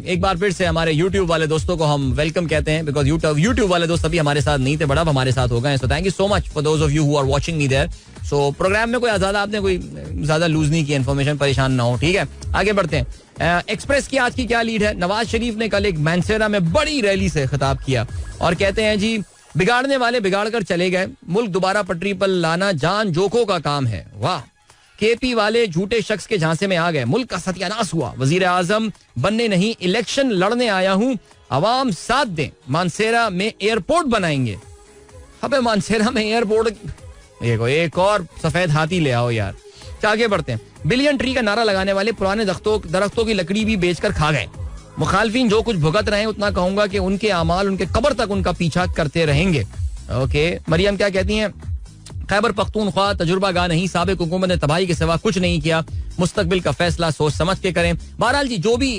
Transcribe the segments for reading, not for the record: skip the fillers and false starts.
एक बार फिर से हमारे यूट्यूब वाले दोस्तों को हम वेलकम कहते हैं, बिकॉज यूट्यूब वाले दोस्त अभी हमारे साथ नहीं थे, बड़ा हमारे साथ हो गए. So thank you so much for those of you who are watching me there. So programme में कोई ज्यादा आपने कोई ज्यादा लूज नहीं किया इन्फॉर्मेशन, परेशान ना हो, ठीक है. आगे बढ़ते हैं. एक्सप्रेस की आज की क्या लीड है. नवाज शरीफ ने कल एक मानसेरा में बड़ी रैली से खिताब किया और कहते हैं जी बिगाड़ने वाले बिगाड़ कर चले गए, मुल्क दोबारा पटरी पर लाना जान जोखों का काम है. वाह. केपी वाले झूठे शख्स के झांसे में आ गए, मुल्क का सत्यानाश हुआ, वजीर आजम बनने नहीं इलेक्शन लड़ने आया हूं, अवाम साथ दें, मानसेरा में एयरपोर्ट बनाएंगे. अबे मानसेरा में एयरपोर्ट, देखो एक और सफेद हाथी ले आओ यार. आगे बढ़ते हैं. बिलियन ट्री का नारा लगाने वाले पुराने दरख्तों की लकड़ी भी बेचकर खा गए. मुखालफिन जो कुछ भुगत रहे हैं उतना कहूंगा कि उनके अमाल उनके कब्र तक उनका पीछा करते रहेंगे. ओके. मरियम क्या कहती हैं. खैबर पख्तूनख्वा तजुर्बा गा नहीं, साबिक हुकूमत ने तबाही के सिवा कुछ नहीं किया, मुस्तकबिल का फैसला सोच समझ के करें. बहरहाल जी जो भी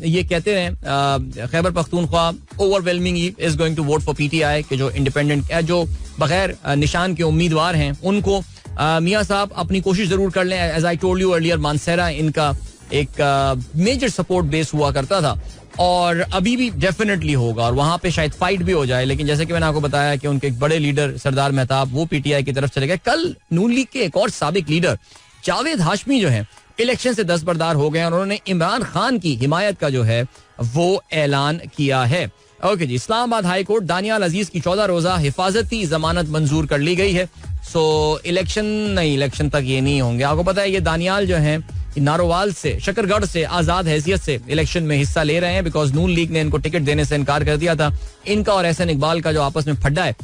ये कहते हैं Khyber Pakhtunkhwa overwhelmingly is going to vote for PTI के जो इंडिपेंडेंट जो बगैर निशान के उम्मीदवार हैं उनको मियां साहब अपनी कोशिश जरूर कर लें. As I told you earlier, Mansehra इनका एक मेजर सपोर्ट बेस हुआ करता था और अभी भी डेफिनेटली होगा और वहां पे शायद फाइट भी हो जाए. लेकिन जैसे कि मैंने आपको बताया कि उनके एक बड़े लीडर सरदार मेहताब वो पीटीआई की तरफ चले गए. कल नून लीग के एक और साबिक लीडर जावेद हाशमी जो है इलेक्शन से दस्तबरदार हो गए और उन्होंने इमरान खान की हिमायत का जो है वो ऐलान किया है. ओके जी. इस्लामाबाद हाई कोर्ट दानियाल अजीज की 14 रोजा हिफाजती जमानत मंजूर कर ली गई है. सो इलेक्शन तक ये नहीं होंगे. आपको पता है ये दानियाल जो है नारोवाल से शकरगढ़ से आजाद हैसियत से इलेक्शन में हिस्सा ले रहे हैं बिकॉज नून लीग ने इनको टिकट देने से इनकार कर दिया था. इनका और एहसन इकबाल का जो आपस में फड्डा है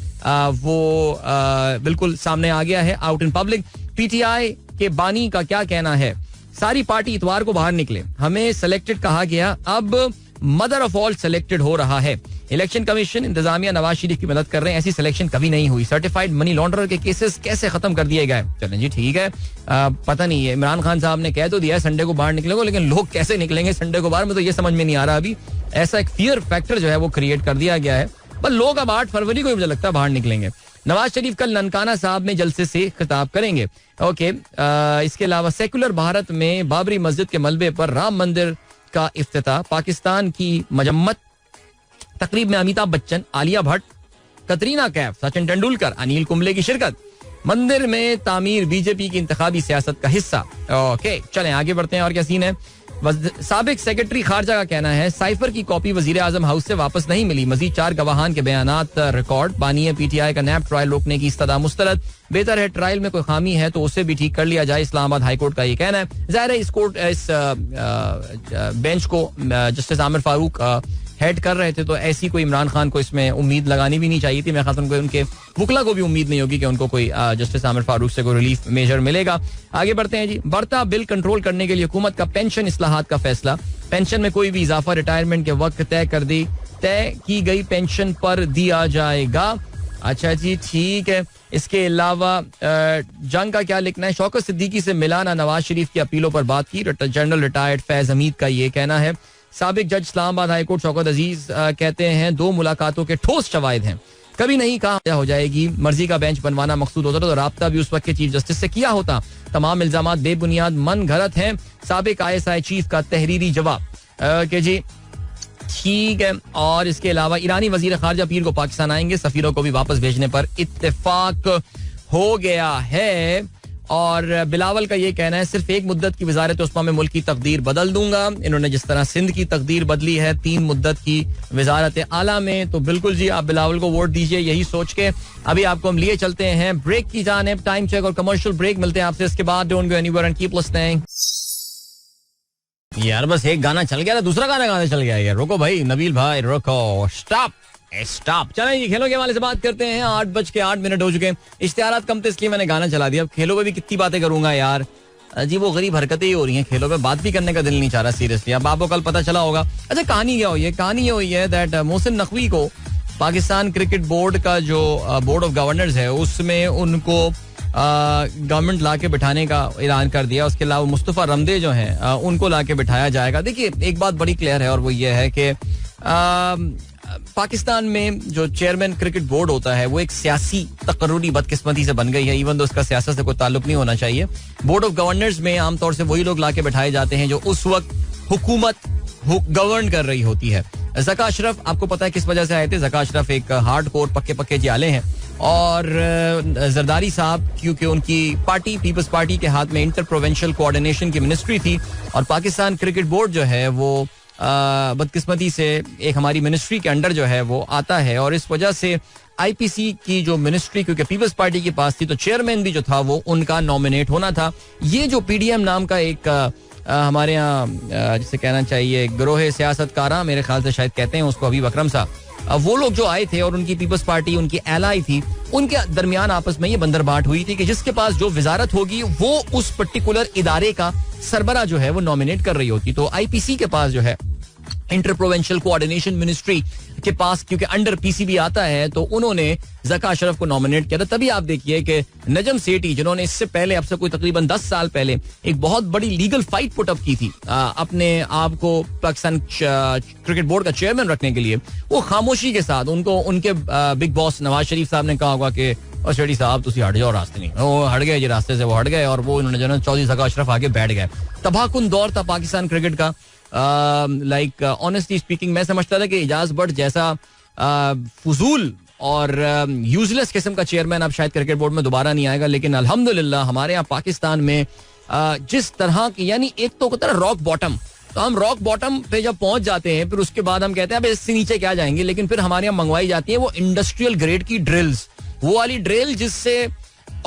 वो बिल्कुल सामने आ गया है आउट इन पब्लिक. पीटीआई के बानी का क्या कहना है. सारी पार्टी इतवार को बाहर निकले, हमें सिलेक्टेड कहा गया, अब मदर ऑफ ऑल सिलेक्टेड हो रहा है. इलेक्शन कमीशन इंतजामिया नवाज शरीफ की मदद कर रहे हैं, ऐसी सिलेक्शन कभी नहीं हुई. सर्टिफाइड मनी लॉन्ड्रर के केसेस कैसे खत्म कर दिए गए. चलें जी ठीक है. पता नहीं है, इमरान खान साहब ने कह तो दिया है संडे को बाहर निकलेंगे, लेकिन लोग कैसे निकलेंगे संडे को बाहर में तो ये समझ में नहीं आ रहा. अभी ऐसा एक फियर फैक्टर जो है वो क्रिएट कर दिया गया है, पर लोग अब 8 फरवरी को मुझे लगता है बाहर निकलेंगे. नवाज शरीफ कल ननकाना साहब में जलसे से खिताब करेंगे. ओके. इसके अलावा सेकुलर भारत में बाबरी मस्जिद के मलबे पर राम मंदिर का इफ्तिताह, पाकिस्तान की मजम्मत तकरीब में अमिताभ बच्चन, आलिया भट्ट, कतरीना कैफ, सचिन तेंदुलकर, अनिल कुंबले की शिरकत, मंदिर में तामीर बीजेपी की इंतखाबी सियासत का हिस्सा. ओके चलें आगे बढ़ते हैं और क्या सीन है. साबिक सेक्रेटरी खारजा का कहना है साइफर की कॉपी वजीर आजम हाउस से वापस नहीं मिली, मजीद 4 गवाहान के बयानात रिकॉर्ड. बानी पीटीआई का नैब ट्रायल रोकने की इस्तदा मुस्तरद, बेहतर है ट्रायल में कोई खामी है तो उसे भी ठीक कर लिया जाए, इस्लामाबाद हाई कोर्ट का ये कहना है. जाहिर है इस बेंच को जस्टिस आमिर फारूक हेड कर रहे थे तो ऐसी कोई इमरान खान को इसमें उम्मीद लगानी भी नहीं चाहिए थी. मेरे ख्याल से उनके वकला को भी उम्मीद नहीं होगी कि उनको कोई जस्टिस आमिर फारूक से कोई रिलीफ मेजर मिलेगा. आगे बढ़ते हैं जी. बढ़ता बिल कंट्रोल करने के लिए हुकूमत का पेंशन इस्लाहात का फैसला, पेंशन में कोई भी इजाफा रिटायरमेंट के वक्त तय की गई पेंशन पर दिया जाएगा. अच्छा जी ठीक है. इसके अलावा जंग का क्या लिखना है. शौकत सिद्दीकी से मिलाना नवाज शरीफ की अपीलों पर बात की, जनरल रिटायर्ड फैज हमीद का ये कहना है. साबिक जज इस्लामाबाद हाईकोर्ट शौकत अजीज कहते हैं 2 मुलाकातों के ठोस शवाहिद हैं, कभी नहीं कहा हो जाएगी. मर्जी का बेंच बनवाना मकसूद होता तो राब्ता भी उस वक्त के चीफ जस्टिस से किया होता. तमाम इल्जामात बेबुनियाद मन गलत हैं. साबिक ISI चीफ का तहरीरी जवाब. के जी ठीक है. और इसके अलावा ईरानी वजीर खारजा पीर को पाकिस्तान आएंगे, सफीरों को भी वापस भेजने पर इत्तेफाक हो गया है. और बिलावल का ये कहना है सिर्फ एक मुद्दत की वजारत उस्मा में मुल्क की तकदीर बदल दूंगा. इन्होंने जिस तरह सिंध की तकदीर बदली है 3 मुद्दत की वजारत आला में, तो बिल्कुल जी आप बिलावल को वोट दीजिए यही सोच के. अभी आपको हम लिए चलते हैं ब्रेक की जानिब. टाइम चेक और कमर्शियल ब्रेक. मिलते हैं आपसे इसके बाद. Don't go anywhere and keep listening. यार बस एक गाना चल गया था, दूसरा गाना चल गया यार. रुको भाई नबील भाई रुको. स्टॉप. चलें जी खेलों के हवाले से बात करते हैं. 8:08 हो चुके हैं. इश्तिहारात कम थे इसलिए मैंने गाना चला दिया. अब खेलों पे भी कितनी बातें करूंगा यार. जी वो गरीब हरकतें ही हो रही हैं खेलों पे, बात भी करने का दिल नहीं चाह रहा सीरियसली. अब आपको कल पता चला होगा. अच्छा कहानी क्या हुई है. कहानी ये हुई है दैट मोहसिन नकवी को पाकिस्तान क्रिकेट बोर्ड का जो बोर्ड ऑफ गवर्नर्स है उसमें उनको गवर्नमेंट ला के बिठाने का ऐलान कर दिया. उसके अलावा मुस्तफा रमदे जो हैं उनको ला के बिठाया जाएगा. देखिए एक बात बड़ी क्लियर है और वो ये है कि पाकिस्तान में जो चेयरमैन क्रिकेट बोर्ड होता है वो एक सियासी तकर्रुरी बदकिस्मती से बन गई है. इवन तो उसका सियासत से कोई ताल्लुक नहीं होना चाहिए. बोर्ड ऑफ गवर्नर्स में आमतौर से वही लोग लाके बैठाए जाते हैं जो उस वक्त हुकूमत गवर्न कर रही होती है. ज़का अशरफ आपको पता है किस वजह से आए थे. ज़का अशरफ एक हार्डकोर पक्के जियाले हैं और जरदारी साहब क्योंकि उनकी पार्टी पीपल्स पार्टी के हाथ में इंटर प्रोविंशियल कोऑर्डिनेशन की मिनिस्ट्री थी और पाकिस्तान क्रिकेट बोर्ड जो है वो बदकिस्मती से एक हमारी मिनिस्ट्री के अंडर जो है वो आता है और इस वजह से आईपीसी की जो मिनिस्ट्री क्योंकि पीपल्स पार्टी के पास थी तो चेयरमैन भी जो था वो उनका नॉमिनेट होना था. ये जो पीडीएम नाम का एक हमारे यहाँ जिसे कहना चाहिए गिरोह सियासतकारा मेरे ख्याल से शायद कहते हैं उसको हबीब अकरम साहब, वो लोग जो आए थे और उनकी पीपल्स पार्टी उनकी एलाई थी उनके दरमियान आपस में ये बंदरबाट हुई थी कि जिसके पास जो वजारत होगी वो उस पर्टिकुलर इदारे का सरबरा जो है वो नॉमिनेट कर रही होती. तो आईपीसी के पास जो है इंटर प्रोविंशियल कोऑर्डिनेशन मिनिस्ट्री के पास क्योंकि अंडर पीसीबी आता है तो उन्होंने ज़का अशरफ को नॉमिनेट किया था. तभी आप देखिए कि नजम सेठी जिन्होंने इससे पहले अब से कोई तकरीबन 10 साल पहले एक बहुत बड़ी लीगल फाइट पुट अप की थी अपने आप को पाकिस्तान क्रिकेट बोर्ड का चेयरमैन रखने के लिए, वो खामोशी के साथ उनको उनके बिग बॉस नवाज शरीफ साहब ने कहा होगा कि और शेठी साहब तुसी हट जाओ रास्ते नहीं, वो हट गए रास्ते से, वो हट गए और वो उन्होंने जो चौधरी ज़का अशरफ आगे बैठ गए. तबाहकुन दौर था पाकिस्तान क्रिकेट का. लाइक ऑनेस्टली स्पीकिंग मैं समझता था कि इजाज बट जैसा फजूल और यूजलेस किस्म का चेयरमैन अब शायद क्रिकेट बोर्ड में दोबारा नहीं आएगा. लेकिन अल्हम्दुलिल्लाह हमारे यहाँ पाकिस्तान में जिस तरह की यानी एक तो होता है रॉक बॉटम, तो हम रॉक बॉटम पे जब पहुंच जाते हैं फिर उसके बाद हम कहते हैं अब इससे नीचे क्या जाएंगे, लेकिन फिर हमारे यहाँ मंगवाई जाती है वो इंडस्ट्रियल ग्रेड की ड्रिल्स, वो वाली ड्रिल जिससे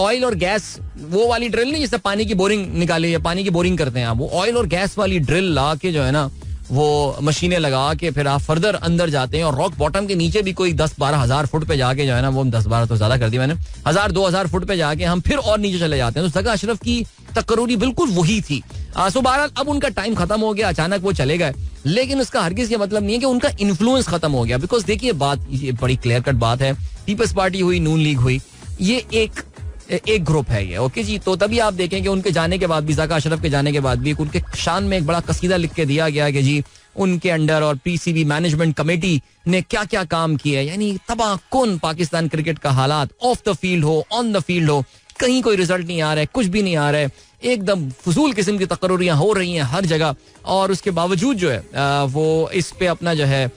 ऑयल और गैस, वो वाली ड्रिल नहीं जिससे पानी की बोरिंग निकाली या पानी की बोरिंग करते हैं आप, वो ऑयल और गैस वाली ड्रिल ला के जो है ना वो मशीनें लगा के फिर आप फर्दर अंदर जाते हैं और रॉक बॉटम के नीचे भी कोई 10-12 हजार फुट पे जाके जो है ना, वो 10-12 तो ज्यादा कर दी मैंने, 1000-2000 फुट पे जाके हम फिर और नीचे चले जाते हैं. तो ज़का अशरफ की तकरूरी बिल्कुल वही थी. सो बहरहाल अब उनका टाइम खत्म हो गया, अचानक वो चले गए, लेकिन उसका हरगिज ये मतलब नहीं है कि उनका इन्फ्लुएंस खत्म हो गया. बिकॉज देखिए बात ये बड़ी क्लियर कट बात है, पीपल्स पार्टी हुई, नून लीग हुई, ये एक ग्रुप है ये, ओके जी. तो तभी आप देखें कि उनके जाने के बाद भी, ज़का अशरफ के जाने के बाद भी उनके शान में एक बड़ा कसीदा लिख के दिया गया कि जी उनके अंडर और पीसीबी मैनेजमेंट कमेटी ने क्या क्या काम किया है. यानी तबाहकुन पाकिस्तान क्रिकेट का हालात, ऑफ द फील्ड हो ऑन द फील्ड हो, कहीं कोई रिजल्ट नहीं आ रहा है, कुछ भी नहीं आ रहा है, एकदम फजूल किस्म की तकर्रुरियां हो रही हैं हर जगह. और उसके बावजूद जो है वो इस पे अपना जो है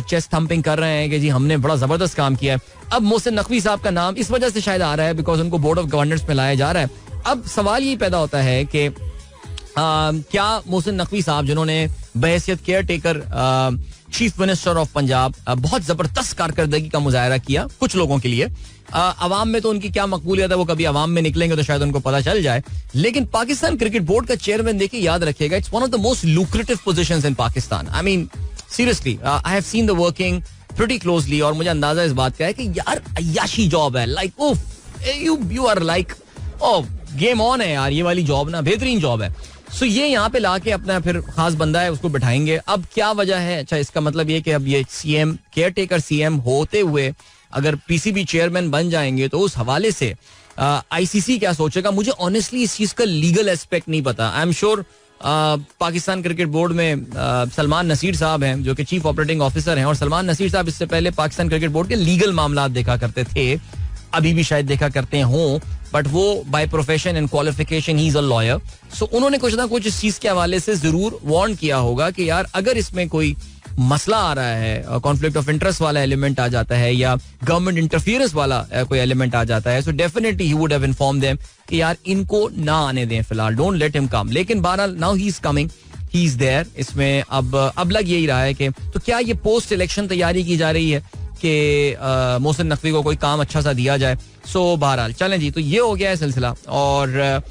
चेस्ट थम्पिंग कर रहे हैं कि जी हमने बड़ा जबरदस्त काम किया है. अब मोहसिन नकवी साहब का नाम इस वजह से शायद आ रहा है बिकॉज उनको बोर्ड ऑफ गवर्नर्स में लाया जा रहा है. अब सवाल ये पैदा होता है कि क्या मोहसिन नकवी साहब जिन्होंने बहैसियत caretaker chief minister of Punjab बहुत जबरदस्त कारकर्दगी का मुजाहरा किया कुछ लोगों के लिए, अवाम में तो उनकी क्या मकबूलियत है वो कभी अवाम में निकलेंगे तो शायद उनको पता चल जाए, लेकिन पाकिस्तान क्रिकेट बोर्ड का चेयरमैन देखिए याद रखिएगा, it's one of the most lucrative positions in Pakistan. I mean seriously I have seen the working pretty closely और मुझे अंदाजा इस बात का है कि यार अय्याशी जॉब है. Like you are like game on है यार, ये वाली जॉब ना बेहतरीन जॉब है. सो ये यहाँ पे लाके अपना फिर खास बंदा है उसको बिठाएंगे. अब क्या वजह है? अच्छा, इसका मतलब ये कि अब ये सीएम केयर टेकर सीएम होते हुए अगर पीसीबी चेयरमैन बन जाएंगे तो उस हवाले से आईसीसी क्या सोचेगा, मुझे ऑनेस्टली इस चीज का लीगल एस्पेक्ट नहीं पता. I am sure Pakistan cricket board में सलमान नसीर साहब हैं जो कि चीफ ऑपरेटिंग ऑफिसर हैं, और सलमान नसीर साहब इससे पहले पाकिस्तान क्रिकेट बोर्ड के लीगल मामला देखा करते थे, अभी भी शायद देखा करते हों, बट वो by profession and qualification he is a lawyer. So उन्होंने कुछ ना कुछ इस चीज के हवाले से जरूर वार्न किया होगा कि यार अगर इसमें कोई मसला आ रहा है, कॉन्फ्लिक्ट ऑफ इंटरेस्ट वाला एलिमेंट आ जाता है या गवर्नमेंट इंटरफियरेंस वाला कोई एलिमेंट आ जाता है, so definitely he would have inform them कि यार इनको ना आने दें फिलहाल, डोंट लेट हिम कम. लेकिन बहरहाल now he is coming, he is there. इसमें अब लग यही रहा है कि तो क्या ये पोस्ट इलेक्शन तैयारी की जा रही है कि मोहसिन नकवी को कोई काम अच्छा सा दिया जाए. सो बहरहाल चलें जी, तो ये हो गया है सिलसिला. और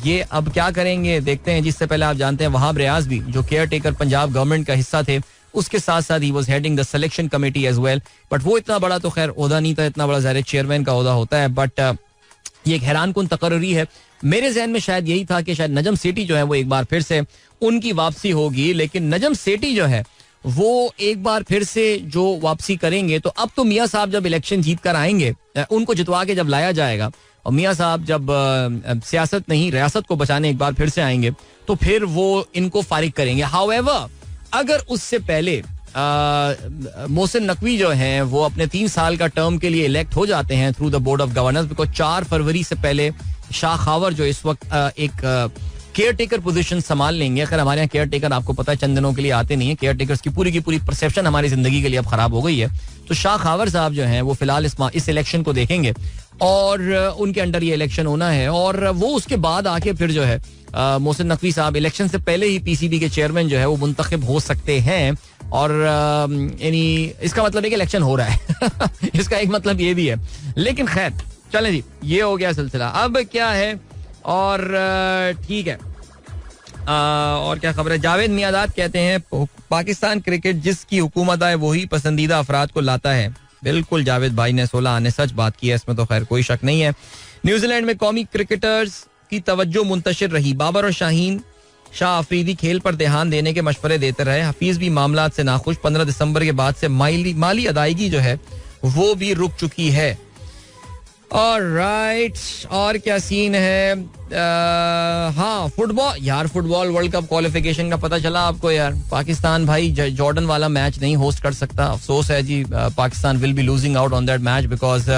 ये अब क्या करेंगे देखते हैं. जिससे पहले आप जानते हैं वहाब रियाज भी जो केयर टेकर पंजाब गवर्नमेंट का हिस्सा थे, उसके साथ साथ he was heading the selection committee as well, but वो इतना बड़ा तो खैर ओहदा नहीं था, इतना बड़ा ज़ाहिर चेयरमैन का ओहदा होता है. बट ये एक हैरान कुन तकर्री है. मेरे जहन में शायद यही था कि शायद नजम सेठी जो है वो एक बार फिर से उनकी वापसी होगी, लेकिन नजम सेठी जो है वो एक बार फिर से जो वापसी करेंगे तो अब तो मियाँ साहब जब इलेक्शन जीत कर आएंगे, उनको जितवा के जब लाया जाएगा और मियाँ साहब जब सियासत नहीं रियासत को बचाने एक बार फिर से आएंगे तो फिर वो इनको फारिग करेंगे. हाउएवर अगर उससे पहले मोहसिन नकवी जो हैं वो अपने 3 साल का टर्म के लिए इलेक्ट हो जाते हैं through the board of governors, because 4 फरवरी से पहले शाह खावर जो इस वक्त एक केयर टेकर पोजीशन संभाल लेंगे. अगर हमारे यहाँ केयर टेकर आपको पता है चंद दिनों के लिए आते नहीं है, केयर टेकर्स की पूरी परसेप्शन हमारी जिंदगी के लिए अब खराब हो गई है. तो शाह खावर साहब जो हैं वो फिलहाल इस इलेक्शन को देखेंगे और उनके अंडर ये इलेक्शन होना है और वो उसके बाद आके फिर जो है मोहसिन नकवी साहब इलेक्शन से पहले ही पीसीबी के चेयरमैन जो है वो मुंतखब हो सकते हैं. और यानी इसका मतलब है कि इलेक्शन हो रहा है. इसका एक मतलब ये भी है. लेकिन खैर चलें जी, ये हो गया सिलसिला. अब क्या है और ठीक है. और क्या खबर है. जावेद मियादाद कहते हैं पाकिस्तान क्रिकेट जिसकी हुकूमत आए वही पसंदीदा अफराद को लाता है. बिल्कुल जावेद भाई ने 16 आने सच बात की है, इसमें तो खैर कोई शक नहीं है. न्यूजीलैंड में कौमी क्रिकेटर्स की तवज्जो मुंतशिर रही. बाबर और शाहीन शाह अफरीदी खेल पर ध्यान देने के मशवरे देते रहे. हफीज भी मामलात से नाखुश. 15 दिसंबर के बाद से माली अदायगी जो है वो भी रुक चुकी है. ऑलराइट, और क्या सीन है. हाँ, फुटबॉल वर्ल्ड कप क्वालिफिकेशन का पता चला आपको यार. पाकिस्तान भाई जॉर्डन वाला मैच नहीं होस्ट कर सकता. अफसोस है जी. Pakistan will be losing out on that match because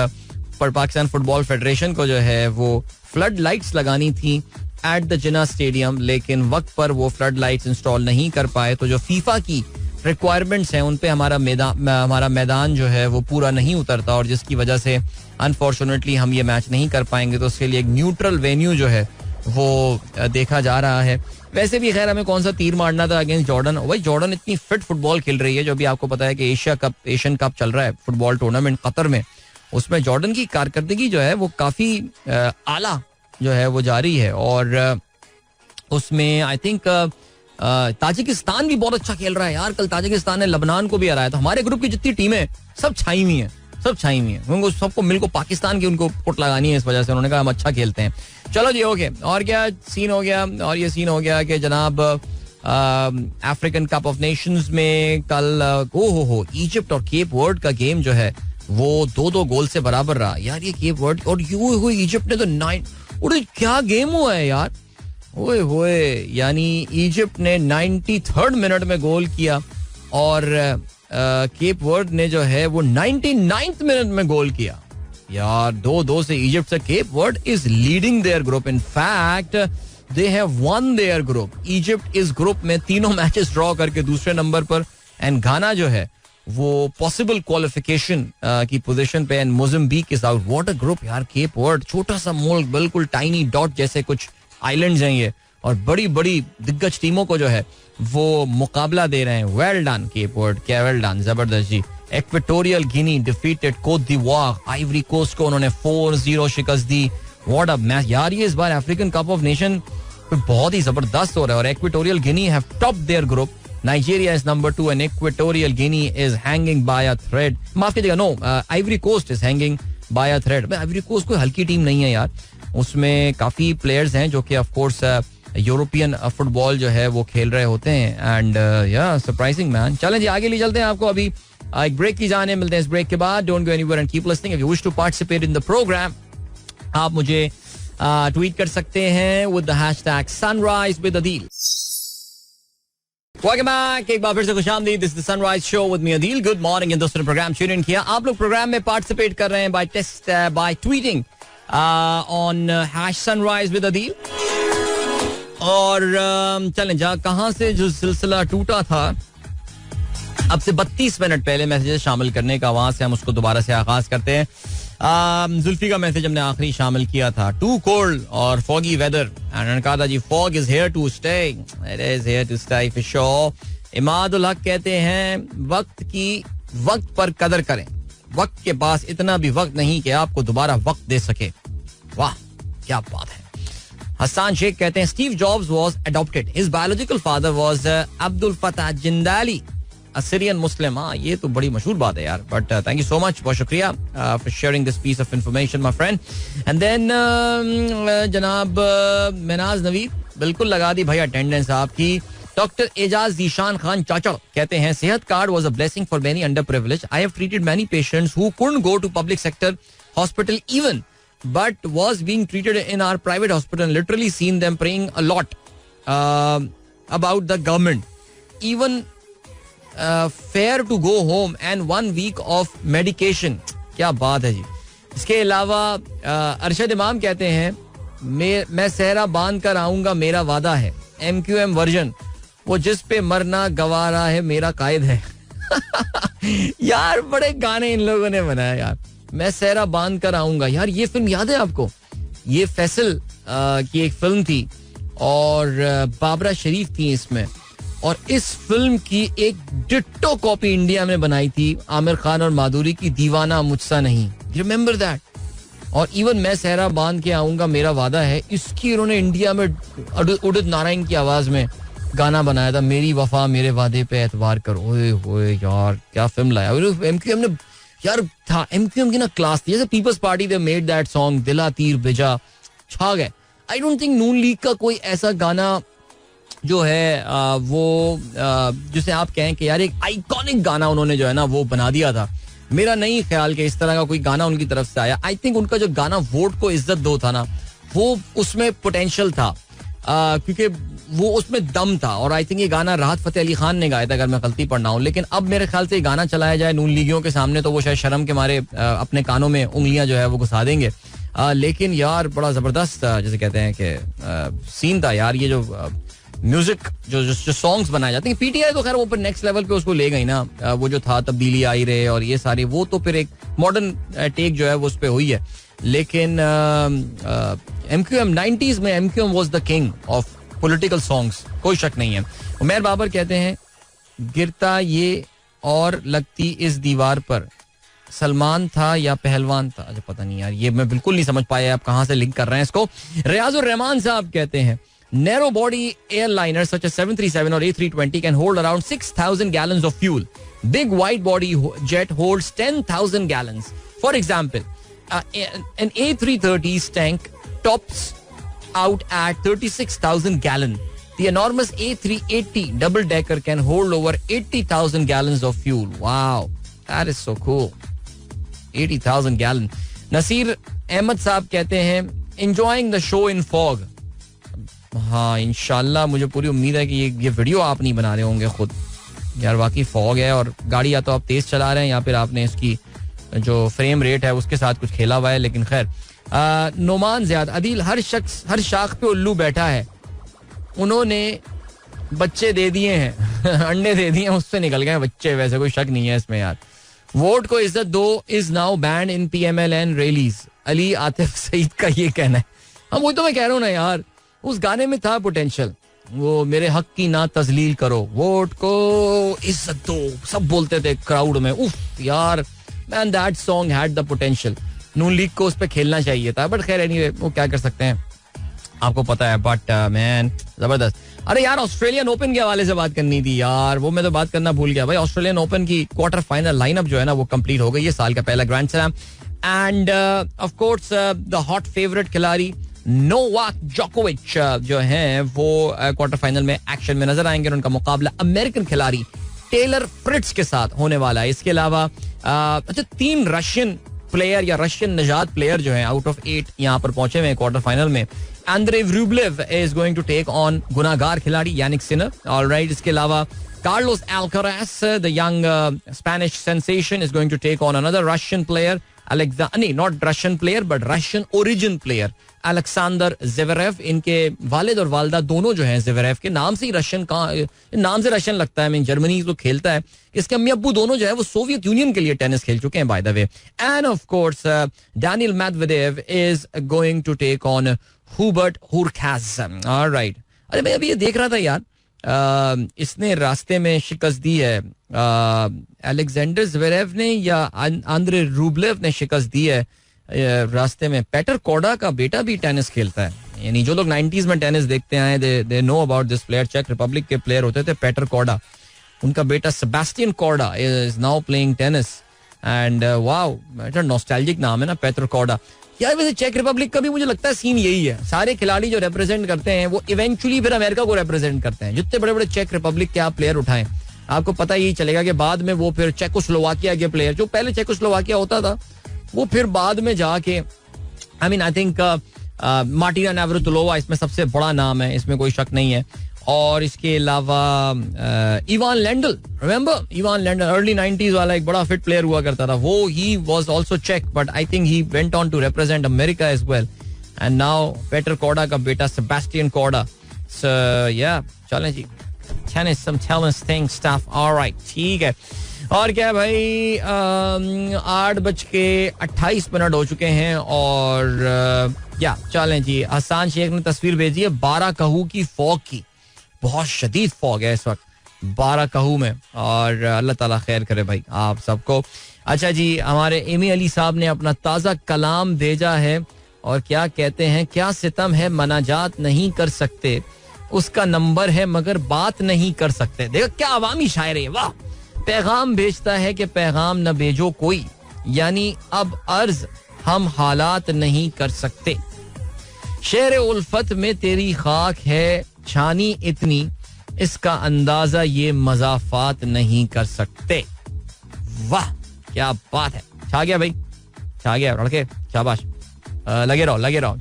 पर पाकिस्तान फुटबॉल फेडरेशन को जो है वो फ्लड लाइट्स लगानी थी एट द जिन्ना स्टेडियम, लेकिन वक्त पर वो फ्लड लाइट्स इंस्टॉल नहीं कर पाए. तो जो फीफा की रिक्वायरमेंट्स हैं उन पे हमारा मैदान जो है वो पूरा नहीं उतरता और जिसकी वजह से अनफॉर्चुनेटली हम ये मैच नहीं कर पाएंगे. तो उसके लिए एक न्यूट्रल वेन्यू जो है वो देखा जा रहा है. वैसे भी खैर हमें कौन सा तीर मारना था अगेंस्ट जॉर्डन. भाई जॉर्डन इतनी फिट फुटबॉल खेल रही है. जो भी आपको पता है कि एशियन कप चल रहा है फुटबॉल टूर्नामेंट कतर में, उसमें जॉर्डन की कारकर्दगी जो है वो काफी आला जो है वो जारी है. और उसमें आई थिंक ताजिकिस्तान भी बहुत अच्छा खेल रहा है यार. कल ताजिकिस्तान ने लबनान को भी हराया. तो हमारे ग्रुप की जितनी टीमें सब छाई हुई हैं. उनको सबको मिलकर पाकिस्तान की उनको पुट लगानी है. इस वजह से उन्होंने कहा हम अच्छा खेलते हैं. चलो जी, ओके. और क्या सीन हो गया. और ये सीन हो गया कि जनाब अफ्रीकन कप ऑफ नेशंस में कल इजिप्ट और केप वर्ड का गेम जो है वो 2-2 गोल से बराबर रहा यार. ये केप वर्ड और इजिप्ट ने तो 9 क्या गेम हुआ है यार. ओए यानी इजिप्ट ने 93rd मिनट में गोल किया और केप वर्ड ने जो है वो 99th मिनट में गोल किया यार. 2-2 से इजिप्ट से cap word is leading there group. In fact they have one there group. Egypt इस ग्रुप में तीनों मैचेस ड्रॉ करके दूसरे नंबर पर एंड घाना जो है वो पॉसिबल क्वालिफिकेशन की पोजीशन पे and Mozambique is out. What a group यार. केप वर्ड छोटा सा मुल्क, बिल्कुल टाइनी डॉट जैसे कुछ आइलैंड्स हैं ये, और बड़ी बड़ी दिग्गज टीमों को जो है वो मुकाबला दे रहे हैं. वेल डन केप वर्ड, क्या वेल डन, जबरदस्त जी. इक्वेटोरियल गिनी डिफीटेड कोट दीवार. आइवरी कोस्ट को उन्होंने 4-0 शिकस्त दी. व्हाट अ मैच यार. ये इस बार अफ्रीकन कप ऑफ नेशन बहुत ही जबरदस्त हो रहा है और Equatorial Guinea have top there group. Nigeria is number 2 and Equatorial Guinea is hanging by a thread. माफ कीजिएगा, no, Ivory Coast is hanging by a thread. Ivory Coast कोई हल्की टीम नहीं है यार. उसमें काफी प्लेयर्स हैं जो कि ऑफ कोर्स यूरोपियन फुटबॉल जो है वो खेल रहे होते हैं एंड या सरप्राइजिंग मैन. चलें जी, आगे ले चलते हैं. आपको अभी एक ब्रेक की जाने मिलते हैं. इस ब्रेक के बाद don't go anywhere and keep listening. If you wish to participate in the programme आप मुझे ट्वीट कर सकते हैं with the hashtag sunrise with Adeel. Welcome back. एक बार फिर से खुशामदीद. This is the Sunrise Show with me Adil. Good morning. इन दोस्तों ने प्रोग्राम ट्यून इन किया. आप लोग प्रोग्राम में पार्टिसिपेट कर रहे हैं by tweeting on #sunrise with Adil. और चलें जा कहां से जो सिलसिला टूटा था अब से 32 मिनट पहले मैसेजेस शामिल करने का, वहां से हम उसको दोबारा से आगाज करते हैं. जुल्फी का मैसेज हमने आखिरी शामिल किया था. टू कोल्ड और फॉगी वेदर एंड कहा था जी fog is here to stay. It is here to stay for sure. Imadul Haq कहते हैं वक्त पर कदर करें. वक्त के पास इतना भी वक्त नहीं कि आपको दोबारा वक्त दे सके. वाह क्या बात है. हसन शेख कहते हैं Steve Jobs was adopted. His biological father was Abdul Fattah Jandali, a Syrian Muslim. हाँ, ये तो बड़ी मशहूर बात है यार. But thank you so much, बहुत शुक्रिया for sharing this piece of information my friend. And then जनाब मेनाज नवीद बिल्कुल लगा दी भाई अटेंडेंस आपकी. डॉक्टर एजाज जीशान खान चाचा कहते हैं Sehat card was a blessing for many under privilege. I have treated many patients who couldn't go to public sector hospital even but was being treated in our private hospital and literally seen them praying a lot about the government. Even fair to go home and 1 week of medication. क्या बात है जी. इसके अलावा अरशद इमाम कहते हैं मैं सहरा बांध कर आऊंगा मेरा वादा है, MQM वर्जन, वो जिस पे मरना गवारा है मेरा कायद है. यार बड़े गाने इन लोगों ने बनाया यार. मैं सहरा बांध कर आऊंगा. यार ये फिल्म याद है आपको? ये फैसल की एक फिल्म थी और बाबरा शरीफ थी इसमें. और इस फिल्म की एक डिट्टो कॉपी इंडिया में बनाई थी आमिर खान और माधुरी की, दीवाना मुझसा नहीं. Remember that? और इवन मैं सहरा बांध के आऊंगा मेरा वादा है, इसकी उन्होंने इंडिया में उदित नारायण की आवाज में गाना बनाया था, मेरी वफा मेरे वादे पे एतबार करो. ओए होए यार क्या फिल्म लाया एमक्यूएम ने यार. था एमक्यूएम की ना क्लास थी. जैसे Peoples Party they made that song दिला तीर बिजा, छा गए. I don't think Noon League का कोई ऐसा गाना जो है वो जिसे आप कहें कि यार एक आइकॉनिक गाना उन्होंने जो है ना वो बना दिया था. मेरा नहीं ख्याल कि इस तरह का कोई गाना उनकी तरफ से आया. आई थिंक उनका जो गाना वोट को इज्जत दो था ना, वो उसमें पोटेंशियल था क्योंकि वो उसमें दम था. और आई थिंक ये गाना राहत फतेह अली खान ने गाया था अगर मैं गलती पढ़ रहा हूँ. लेकिन अब मेरे ख्याल से ये गाना चलाया जाए नून लीगियों के सामने तो वो शायद शर्म के मारे अपने कानों में उंगलियां जो है वो घुसा देंगे. लेकिन यार बड़ा जबरदस्त जैसे कहते हैं कि सीन था यार. ये जो म्यूजिक जो सॉन्ग्स बनाए जाते हैं, पीटीआई तो खैर वो नेक्स्ट लेवल पे उसको ले गई ना. वो जो था तब्दीली आई रहे और ये सारी, वो तो फिर एक मॉडर्न टेक जो है वो उस पे हुई है. लेकिन एमक्यूएम 90s में MQM was the king of political songs, कोई शक नहीं है. उमैर बाबर कहते हैं गिरता ये और लगती इस दीवार पर, सलमान था या पहलवान था. अच्छा पता नहीं यार, ये मैं बिल्कुल नहीं समझ पाया आप कहां से लिंक कर रहे हैं इसको. रियाजुर रहमान साहब कहते हैं narrow body airliners such as 737 or A320 can hold around 6,000 gallons of fuel. Big wide body jet holds 10,000 gallons. For example, an A330's tank tops out at 36,000 gallon. The enormous A380 double decker can hold over 80,000 gallons of fuel. Wow, that is so cool. 80,000 gallon. Nasir Ahmed साहब कहते हैं enjoying the show in fog. हाँ इंशाल्लाह, मुझे पूरी उम्मीद है कि ये वीडियो आप नहीं बना रहे होंगे खुद. यार वाकई फॉग है और गाड़ी या तो आप तेज चला रहे हैं या फिर आपने इसकी जो फ्रेम रेट है उसके साथ कुछ खेला हुआ है. लेकिन खैर, नोमान ज़ियाद अदील, हर शख्स हर शाख पे उल्लू बैठा है, उन्होंने बच्चे दे दिए हैं अंडे दे दिए हैं, उससे निकल गए बच्चे. वैसे कोई शक नहीं है इसमें यार. वोट को इज्जत दो is now banned in PMLN rallies. Ali Atif Saeed का ये कहना है. हम वही तो मैं कह रहा हूँ ना यार, उस गाने में था पोटेंशियल. वो मेरे हक की ना तजलील करो, वोट को इज्जत दो, सब बोलते थे क्राउड में. उफ यार, man that song had the potential. Noon league को उस पे खेलना चाहिए था, बट खैर एनीवे वो क्या कर सकते हैं, आपको पता है. बट मैन जबरदस्त. अरे यार ऑस्ट्रेलियन ओपन के हवाले से बात करनी थी यार, वो मैं तो बात करना भूल गया भाई. ऑस्ट्रेलियन ओपन की क्वार्टर फाइनल लाइनअप जो है ना वो कंप्लीट हो गई. ये साल का पहला grand slam. And of course the hot favourite खिलाड़ी नोवाक जोकोविच जो हैं वो क्वार्टर फाइनल में एक्शन में नजर आएंगे. उनका मुकाबला अमेरिकन खिलाड़ी टेलर फ्रिट्ज के साथ होने वाला है. इसके अलावा अच्छा 3 रशियन प्लेयर या रशियन नजात प्लेयर जो हैं आउट ऑफ 8 यहाँ पर पहुंचे हुए हैं क्वार्टर फाइनल में. Andrey Rublev is going to take on गुनाहगार खिलाड़ी यानिक सिनर. ऑलराइट, इसके अलावा Carlos Alcaraz the young Spanish sensation is going to take on another Russian player, not Russian player but Russian origin player Alexander Zverev. इनके वालिद और वालदा दोनों जो हैं ज़ेवेरेव के नाम से ही रशियन का नाम से रशियन लगता है. मैं जर्मनी तो खेलता है. इसके अम्मी अब्बू दोनों जो है वो सोवियत यूनियन के लिए टेनिस खेल चुके हैं by the way. And of course Daniil Medvedev is going to take on Hubert Hurkacz. Alright. अरे मैं अभी ये देख रहा था यार, इसने रास्ते में शिकस्त दी है, अलेक्जेंडर ज़वेरेव ने या आंद्रे रूबलेव ने शिकस्त दी है रास्ते में. पेटर कोडा का बेटा भी टेनिस खेलता है. यानी जो लोग 90s में टेनिस देखते आए they know about this player. चेक रिपब्लिक के प्लेयर होते थे पेटर कोडा. उनका बेटा Sebastian Korda is now playing tennis. And wow, nostalgic नाम है ना पेटर कोडा. यार वैसे चेक रिपब्लिक का भी मुझे लगता है सीन यही है. सारे खिलाड़ी जो रिप्रेजेंट करते हैं वो इवेंचुअली फिर अमेरिका को रिप्रेजेंट करते हैं. जितने बड़े बड़े चेक रिपब्लिक के आप प्लेयर उठाएं, आपको पता यही चलेगा कि बाद में वो फिर चेकोस्लोवाकिया के प्लेयर, जो पहले चेकोस्लोवाकिया होता था, वो फिर बाद में जाके आई थिंक मार्टिना नावरातिलोवा इसमें सबसे बड़ा नाम है, इसमें कोई शक नहीं है. और इसके अलावा Ivan Lendl, remember Ivan Lendl, early 90s वाला एक बड़ा फिट प्लेयर हुआ करता था. वो ही वाज आल्सो चेक but I think he went on to represent America as well. And now Petr Korda का बेटा सेबेस्टियन कोडा. या चलें जी, tennis, some tennis thing stuff. All right, ठीक है. और क्या भाई, 8:28 हो चुके हैं और या चलें जी. हसान शेख ने तस्वीर भेजी है 12 कहू की फॉग की. बहुत शदीद फॉग है इस वक्त 12 कहू में, और अल्लाह ताला खैर करे भाई आप सबको. अच्छा जी, हमारे एमी अली साहब ने अपना ताज़ा कलाम भेजा है और क्या कहते हैं, क्या सितम है मनाजात नहीं कर सकते, उसका नंबर है मगर बात नहीं कर सकते. देखो क्या अवामी शायर है, वाह. पैगाम भेजता है कि पैगाम न भेजो कोई, यानी अब अर्ज हम हालात नहीं कर सकते. शेर उल्फत में तेरी खाक है छानी इतनी, इसका अंदाजा ये मजाफात नहीं कर सकते. वाह क्या बात है. छा गया भाई, छा गया लड़के, शाबाश. लगे रहो लगे रहो.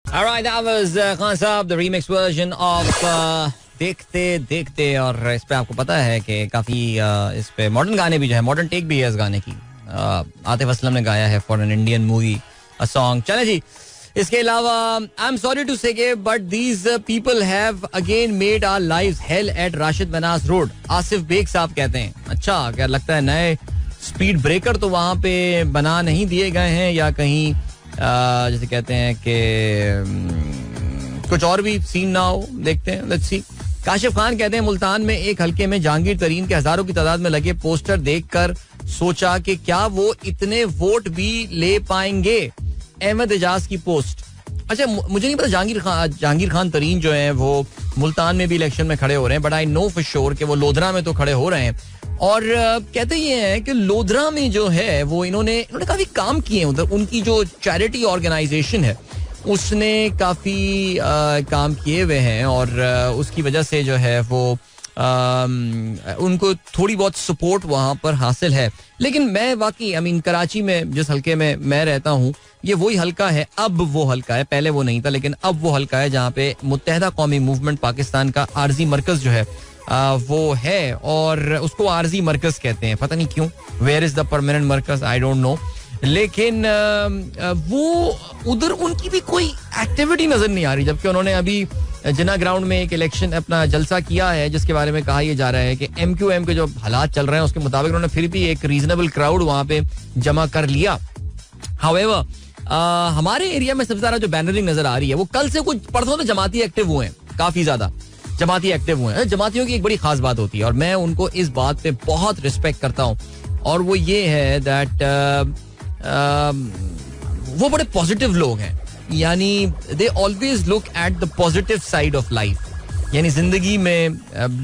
Alright, that was Khan Saab, the remix version of देखते देखते. और इस पे आपको पता है कि काफी इस पे मॉडर्न गाने भी जो है, मॉडर्न टेक भी है इस गाने की. आतिफ असलम ने गाया है for an Indian movie a song. चले जी, इसके अलावा I am sorry to say but these people have again made our lives hell at Rashid Minhas road. Asif Baig sahab कहते हैं, अच्छा क्या लगता है नए स्पीड ब्रेकर तो वहां पे बना नहीं दिए गए हैं, या कहीं जैसे कहते हैं कि कुछ और भी सीन ना हो. देखते हैं, लेट्स सी. काशिफ खान कहते हैं मुल्तान में एक हलके में जहांगीर तरीन के हजारों की तादाद में लगे पोस्टर देखकर सोचा कि क्या वो इतने वोट भी ले पाएंगे. अहमद एजाज की पोस्ट. अच्छा मुझे नहीं पता जहांगीर खान तरीन जो है वो मुल्तान में भी इलेक्शन में खड़े हो रहे हैं, but I know for sure कि वो लोधरा में तो खड़े हो रहे हैं. और कहते ये हैं कि लोधरा में जो है वो इन्होंने काफी काम किए हैं उधर. उनकी जो चैरिटी ऑर्गेनाइजेशन है उसने काफी काम किए हुए हैं, और उसकी वजह से जो है वो उनको थोड़ी बहुत सपोर्ट वहां पर हासिल है. लेकिन मैं वाकई कराची में जिस हल्के में मैं रहता हूँ, ये वही हल्का है. अब वो हल्का है, पहले वो नहीं था, लेकिन अब वो हल्का है जहाँ पे मुत्तहदा कौमी मूवमेंट पाकिस्तान का आरजी मरकज जो है वो है, और उसको आरजी मरकज कहते हैं. पता नहीं क्यों, वेयर इज द परमानेंट मरकज, आई डोंट नो. लेकिन वो उधर उनकी भी कोई एक्टिविटी नजर नहीं आ रही, जबकि उन्होंने अभी जिना ग्राउंड में एक इलेक्शन अपना जलसा किया है, जिसके बारे में कहा यह जा रहा है कि MQM के जो हालात चल रहे हैं उसके मुताबिक उन्होंने फिर भी एक रीजनेबल क्राउड वहां पे जमा कर लिया. हाउएवर हमारे एरिया में सबसे ज्यादा जो बैनरिंग नजर आ रही है वो कल से कुछ परसों तो जमाती एक्टिव हुए हैं, काफी ज्यादा जमाती एक्टिव हुए हैं. जमातियों की एक बड़ी खास बात होती है और मैं उनको इस बात पे बहुत रिस्पेक्ट करता हूँ, और वो ये है दैट वो बड़े पॉजिटिव लोग हैं. यानी they always look at the positive side of life. यानी जिंदगी में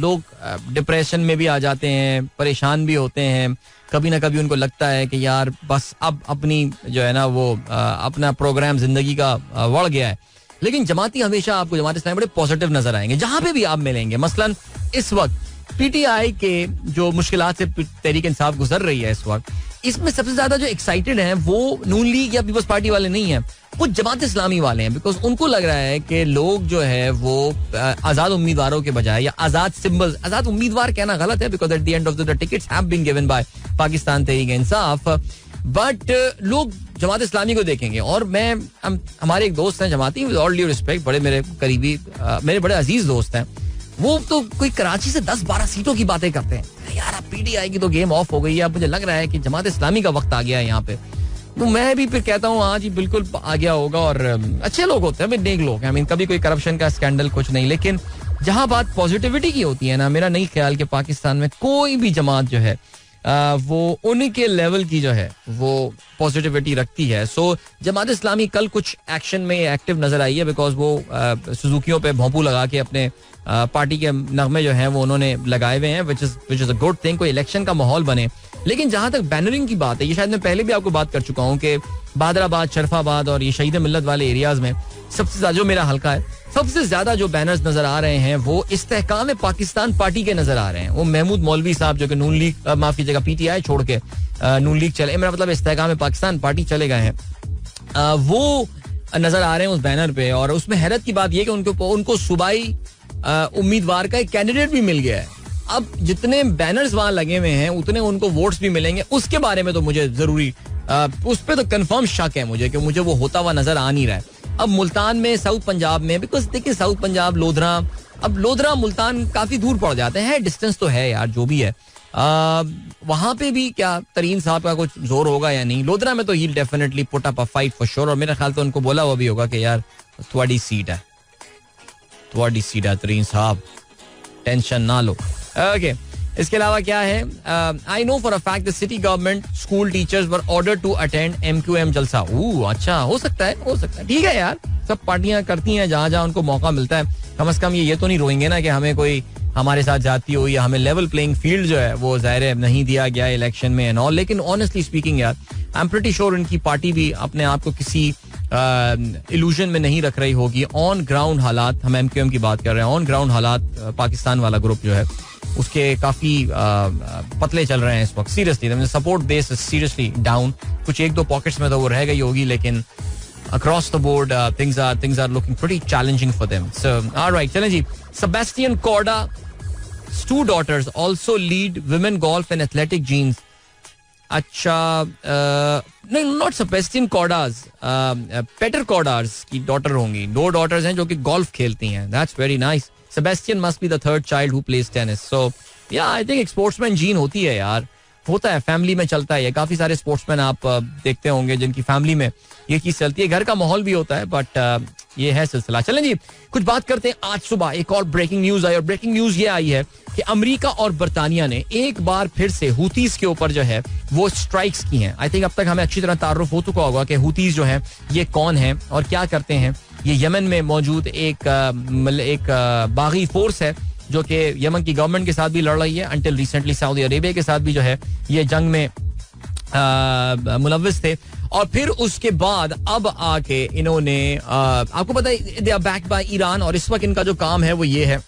लोग डिप्रेशन में भी आ जाते हैं, परेशान भी होते हैं, कभी ना कभी उनको लगता है कि यार बस अब अपनी जो है ना वो अपना प्रोग्राम जिंदगी का बढ़ गया है. लेकिन जमाती हमेशा आपको जमात इस्लामी बड़े पॉजिटिव नजर आएंगे जहां पे भी आप मिलेंगे. मसलन इस वक्त PTI के जो मुश्किलात से तहरीक इंसाफ गुजर रही है इस वक्त, इसमें सबसे ज्यादा जो एक्साइटेड हैं वो नून लीग या पीपल्स पार्टी वाले नहीं हैं, वो जमात इस्लामी वाले हैं. बिकॉज उनको लग रहा है कि लोग जो है वो आजाद उम्मीदवारों के बजाय, या आजाद सिंबल्स, आजाद उम्मीदवार कहना गलत है because at the end of the tickets have been given by Pakistan Tehreek Insaf, but लोग जमात इस्लामी को देखेंगे. और मैं हमारे एक दोस्त हैं जमाती, विद ऑल ड्यू रिस्पेक्ट, बड़े मेरे करीबी, मेरे बड़े अजीज दोस्त हैं, वो तो कोई कराची से 10-12 सीटों की बातें करते हैं. यार अब PTI की तो गेम ऑफ हो गई है, अब मुझे लग रहा है कि जमात इस्लामी का वक्त आ गया है यहाँ पे. तो मैं भी फिर कहता हूँ हाँ जी बिल्कुल आ गया होगा, और अच्छे लोग होते हैं, नेक लोग हैं. कभी कोई करप्शन का स्कैंडल कुछ नहीं. लेकिन जहां बात पॉजिटिविटी की होती है ना, मेरा नहीं ख्याल कि पाकिस्तान में कोई भी जमात जो है वो उनके लेवल की जो है वो पॉजिटिविटी रखती है. सो जमात इस्लामी कल कुछ एक्शन में एक्टिव नजर आई है बिकॉज वो सुजुकियों पे भोंपू लगा के अपने पार्टी के नगमे जो हैं वो उन्होंने लगाए हुए हैं, which is a good thing. कोई इलेक्शन का माहौल बने. लेकिन जहां तक बैनरिंग की बात है, ये शायद मैं पहले भी आपको बात कर चुका हूं कि बहादुराबाद, शरफाबाद और ये शहीद मिल्लत वाले एरियाज में सबसे ज्यादा, जो मेरा हल्का है, सबसे ज्यादा जो बैनर्स नजर आ रहे हैं वो इस्तेहकाम पाकिस्तान पार्टी के नजर आ रहे हैं. वो महमूद मौलवी साहब जो कि नून लीग, माफ कीजिएगा, PTI छोड़ के नून लीग चले, मेरा मतलब इस्तेहकाम पाकिस्तान पार्टी चले गए हैं, वो नजर आ रहे हैं उस बैनर पे. और उसमें हैरत की बात यह कि उनको सूबाई उम्मीदवार का एक कैंडिडेट भी मिल गया है. अब जितने बैनर्स वहां लगे हुए हैं उतने उनको वोट्स भी मिलेंगे, उसके बारे में तो मुझे जरूरी उस पर तो कंफर्म शक है मुझे कि मुझे वो होता हुआ नजर आ नहीं रहा है. अब मुल्तान में, साउथ पंजाब में, बिकॉज देखिए साउथ पंजाब लोधरा, अब लोधरा मुल्तान काफी दूर पड़ जाते हैं, डिस्टेंस तो है यार जो भी है. वहां पे भी क्या तरीन साहब का कुछ जोर होगा या नहीं? लोधरा में तो he definitely put up a fight for sure. और मेरा ख्याल तो उनको बोला हुआ भी होगा कि यार थोड़ी सीट है तरीन साहब, टेंशन ना लो. ओके, इसके अलावा क्या है? I know for a fact the city government school teachers were order to attend MQM जलसा. अच्छा, हो सकता है, ठीक है यार, सब पार्टियां करती हैं जहां जहां उनको मौका मिलता है. कम से कम ये तो नहीं रोएंगे ना कि हमें कोई हमारे साथ जाती हो या हमें लेवल प्लेइंग फील्ड जो है वो जाहिर नहीं दिया गया इलेक्शन में एंड ऑल. लेकिन ऑनेस्टली स्पीकिंग यार, आई एम प्रीटी श्योर उनकी पार्टी भी अपने आप को किसी इल्यूजन में नहीं रख रही होगी. ऑन ग्राउंड हालात, हम MQM की बात कर रहे हैं, ऑन ग्राउंड हालात पाकिस्तान वाला ग्रुप जो है उसके काफी पतले चल रहे हैं इस वक्त. Seriously support base seriously down. कुछ एक दो पॉकेट्स में तो वो रह गई होगी, लेकिन across the board things are looking pretty challenging for them. So all right, चलें जी. Sebastian Corda's 2 daughters also lead women golf and athletic genes. अच्छा, नहीं, नॉट सेबेस्टियन कॉर्डास, पेटर कॉर्डास की डॉटर होंगी. 2 daughters हैं जो कि गोल्फ खेलती हैं. That's very nice. Sebastian must be the 3rd child who plays tennis. So yeah, I think एक स्पोर्ट्समैन जीन होती है यार, होता है, फैमिली में चलता है. काफी सारे स्पोर्ट्समैन आप देखते होंगे जिनकी फैमिली में ये चीज चलती है. घर का माहौल भी होता है, बट ये है सिलसिला. चलें जी, कुछ बात करते हैं. आज सुबह एक और ब्रेकिंग न्यूज आई, और ब्रेकिंग न्यूज ये आई है कि अमेरिका और बर्तानिया ने एक बार फिर से हुतीज के ऊपर जो है वो स्ट्राइक्स की हैं. आई थिंक अब तक हमें अच्छी तरह तारुफ हो चुका होगा कि हुतीज जो है ये कौन है और क्या करते हैं. ये यमन में मौजूद एक बागी फोर्स है जो कि यमन की गवर्नमेंट के साथ भी लड़ रही है. अंटिल रिसेंटली सऊदी अरेबिया के साथ भी जो है ये जंग में मुलव्विस थे. और फिर उसके बाद अब आके इन्होंने आपको पता है they are backed by Iran. और इस वक्त इनका जो काम है वो ये है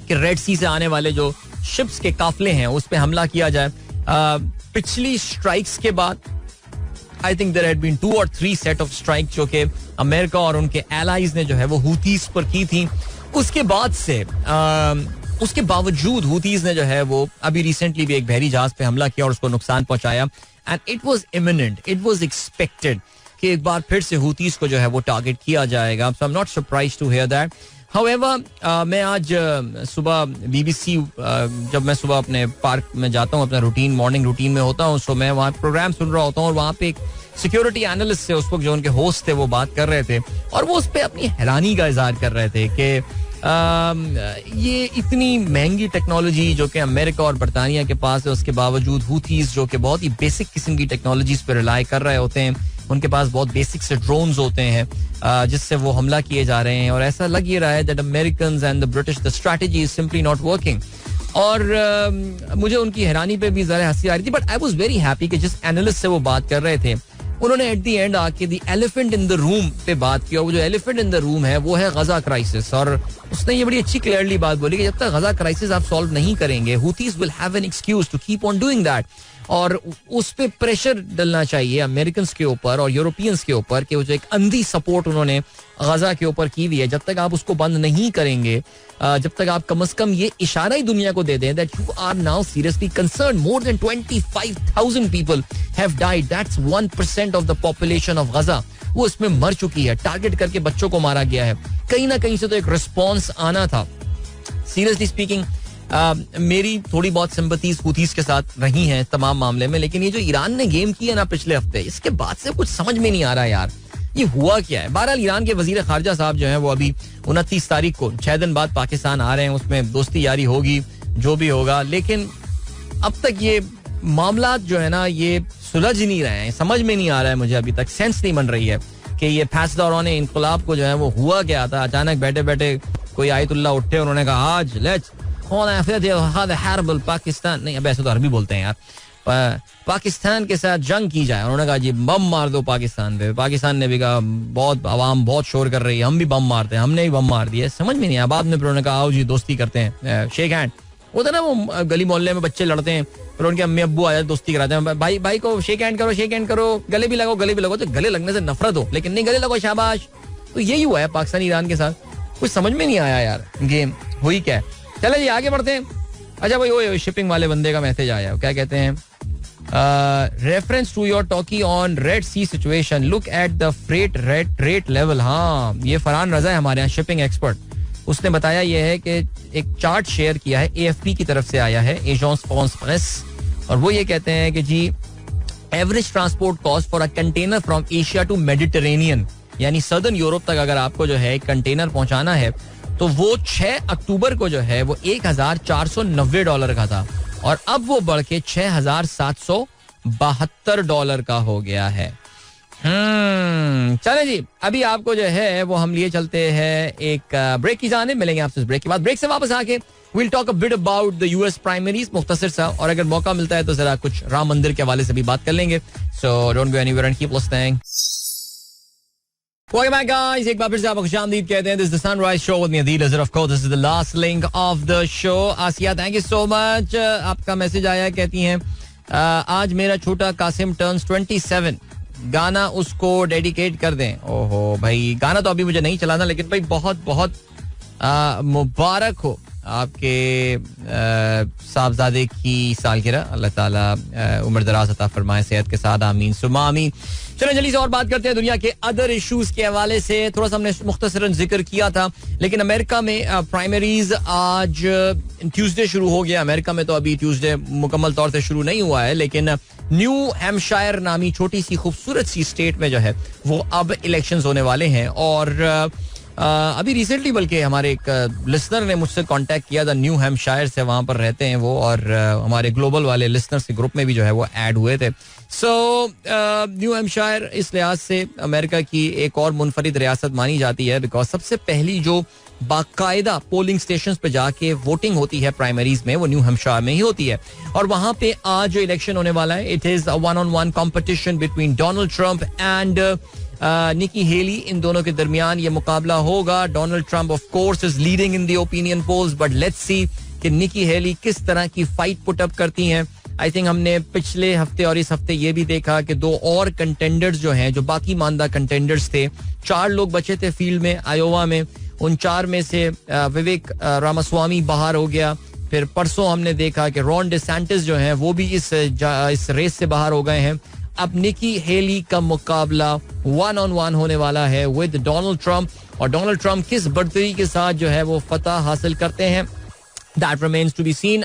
कि रेड सी से आने वाले जो शिप्स के काफले हैं उस पे हमला किया जाए. पिछली स्ट्राइक्स के बाद I think there had been 2 or 3 set of strike जो कि अमेरिका और उनके एलाइज ने जो है वो हुतीज पर की थी. उसके बाद से उसके बावजूद हुतीज ने जो है वो अभी रिसेंटली भी एक बहरी जहाज पे हमला किया और उसको नुकसान पहुंचाया. And it was imminent, it was expected कि एक बार फिर से हुतीज को जो है वो टारगेट किया जाएगा. So I am not surprised to hear that. However, मैं आज सुबह BBC, जब मैं सुबह अपने पार्क में जाता हूँ, अपना रूटीन मॉर्निंग रूटीन में होता हूँ, सो मैं वहाँ प्रोग्राम सुन रहा होता हूँ और वहाँ पे एक सिक्योरिटी एनालिस्ट से उस वक्त जो उनके होस्ट थे वो बात कर रहे थे और वो उस पर अपनी हैरानी का इजहार कर रहे थे कि ये इतनी महंगी टेक्नोलॉजी जो कि अमेरिका और बरतानिया के पास है, उसके बावजूद हुतीज जो कि बहुत ही बेसिक किस्म की टेक्नोलॉजीज पे रिलाई कर रहे होते हैं, उनके पास बहुत बेसिक से ड्रोन्स होते हैं जिससे वो हमला किए जा रहे हैं. और ऐसा लग ये रहा है that Americans and the British, the strategy is simply not working. और मुझे उनकी हैरानी पे भी जरा हंसी आ रही थी, but I was very happy कि जिस एनालिस्ट से वो बात कर रहे थे उन्होंने एट दी एंड आके the elephant in the room पे बात की. और वो जो एलिफेंट इन द रूम है वो है गजा क्राइसिस. और उसने ये बड़ी अच्छी क्लियरली बात बोली कि जब तक गजा क्राइसिस आप सॉल्व नहीं करेंगे, Houthis will have an excuse to keep on doing that. और उस पे प्रेशर डलना चाहिए अमेरिकन के ऊपर और यूरोपियंस के ऊपर कि वो जो एक अंधी सपोर्ट उन्होंने गजा के ऊपर की हुई है, जब तक आप उसको बंद नहीं करेंगे, जब तक आप कम से कम ये इशारा ही दुनिया को दे दें that you are now seriously concern. More than 25,000 people have died. That's 1% of the population of Gaza. वो इसमें मर चुकी है, टारगेट करके बच्चों को मारा गया है. कहीं ना कहीं से तो एक रिस्पॉन्स आना था. सीरियसली स्पीकिंग, मेरी थोड़ी बहुत सिंपैथीज हुतीज के साथ रही हैं तमाम मामले में, लेकिन ये जो ईरान ने गेम की है ना पिछले हफ्ते, इसके बाद से कुछ समझ में नहीं आ रहा यार ये हुआ क्या है. बहरहाल ईरान के वजीर खारजा साहब जो हैं वो अभी 29 तारीख को 6 दिन बाद पाकिस्तान आ रहे हैं. उसमें दोस्ती यारी होगी जो भी होगा, लेकिन अब तक ये मामला जो है ना ये सुलझ नहीं रहे हैं. समझ में नहीं आ रहा है, मुझे अभी तक सेंस नहीं बन रही है कि ये फैसदौरान इनकलाब को जो है वो हुआ क्या था. अचानक बैठे बैठे कोई आयतुल्लाह उठे, उन्होंने कहा आज लेट्स पाकिस्तान, नहीं अब ऐसे तो अरबी बोलते हैं यार, पाकिस्तान के साथ जंग की जाए. उन्होंने कहा जी बम मार दो पाकिस्तान पे. पाकिस्तान ने भी कहा बहुत आवाम बहुत शोर कर रही है, हम भी बम मारते हैं, हमने भी बम मार दिया. समझ में नहीं आया. बाद में फिर उन्होंने कहा आओ जी दोस्ती करते हैं, शेक हैंड. वो था ना वो गली मोहल्ले में बच्चे लड़ते हैं, फिर उनके अम्मी अब्बू आ जाते दोस्ती कराते हैं, भाई भाई को शेक हैंड करो, गले भी लगाओ, गले भी लगाओ. तो गले लगने से नफरत हो, लेकिन नहीं गले लगो शाबाश. तो यही हुआ है पाकिस्तान ईरान के साथ. कुछ समझ में नहीं आया यार गेम हुई क्या है. चले जी आगे बढ़ते हैं. अच्छा भाई वो शिपिंग वाले बंदे का मैसेज आया, क्या कहते हैं, reference to your talk on Red Sea situation, look at the freight rate level. हाँ, ये फरहान रजा है हमारे यहाँ शिपिंग एक्सपर्ट. उसने बताया यह है कि एक चार्ट शेयर किया है, AFP की तरफ से आया है, एजेंस फ्रांस प्रेस, और वो ये कहते हैं कि जी average transport cost for a container from Asia to Mediterranean, यानी सदर्न यूरोप तक अगर आपको जो है कंटेनर पहुंचाना है तो वो 6 अक्टूबर को जो है वो $1,490 का था और अब वो बढ़ के $6,772 का हो गया है. चले जी, अभी आपको जो है वो हम लिए चलते हैं एक ब्रेक की जाने. मिलेंगे आपसे ब्रेक के बाद. ब्रेक से वापस आके we'll talk a bit about the US primaries, मुख्तसर सा, और अगर मौका मिलता है तो जरा कुछ राम मंदिर के हवाले से भी बात कर लेंगे. So don't go anywhere and keep listening. Welcome back, guys. एक बार फिर से आपको खुशामदीद कहते हैं. This is the Sunrise Show with me, Adil Azhar. Of course, this is the last link of the show. Asiya, thank you so much. आपका message आया, कहती हैं आज मेरा छोटा कासिम टर्न्स 27. गाना उसको डेडिकेट कर दें. ओहो भाई, गाना तो अभी मुझे नहीं चलाना, लेकिन भाई बहुत बहुत मुबारक हो आपके साहबजादे की सालगिरह. अल्लाह ताला उम्र दराज अता फरमाए सेहत के साथ, आमीन सुमा आमीन. चलो जल्दी से और बात करते हैं दुनिया के अदर इश्यूज के हवाले से. थोड़ा सा हमने मुख्तसरन जिक्र किया था, लेकिन अमेरिका में प्राइमरीज आज ट्यूसडे शुरू हो गया. अमेरिका में तो अभी ट्यूसडे मुकम्मल तौर से शुरू नहीं हुआ है, लेकिन न्यू हैम्पशायर नामी छोटी सी खूबसूरत सी स्टेट में जो है वो अब इलेक्शंस होने वाले हैं. और अभी रिसेंटली बल्कि हमारे एक लिसनर ने मुझसे कांटेक्ट किया था, न्यू हैम्पशायर से, वहां पर रहते हैं वो, और हमारे ग्लोबल वाले लिसनर्स के ग्रुप में भी जो है वो ऐड हुए थे. सो न्यू हैम्पशायर इस लिहाज से अमेरिका की एक और मुनफरिद रियासत मानी जाती है, बिकॉज सबसे पहली जो बाकायदा पोलिंग स्टेशंस पे जाके वोटिंग होती है प्राइमरीज में, वो न्यू हैम्पशायर में ही होती है. और वहां पे आज जो इलेक्शन होने वाला है, it is a 1-on-1 competition between Donald Trump and Nikki Haley. इन दोनों के दरमियान ये मुकाबला होगा. Donald Trump of course is leading in the opinion polls, but let's see कि निकी हेली किस तरह की फाइट पुट अप करती हैं. आई थिंक हमने पिछले हफ्ते और इस हफ्ते ये भी देखा कि 2 और कंटेंडर्स जो हैं, जो बाकी मानदा कंटेंडर्स थे, 4 लोग बचे थे फील्ड में आयोवा में. उन 4 में से विवेक रामास्वामी बाहर हो गया. फिर परसों हमने देखा कि रॉन डिसैंटिस जो हैं वो भी इस रेस से बाहर हो गए हैं. अब निकी हेली का मुकाबला 1-on-1 होने वाला है विद डोनाल्ड ट्रंप, और डोनाल्ड ट्रंप किस बढ़तरी के साथ जो है वो फतह हासिल करते हैं, that remains to be seen.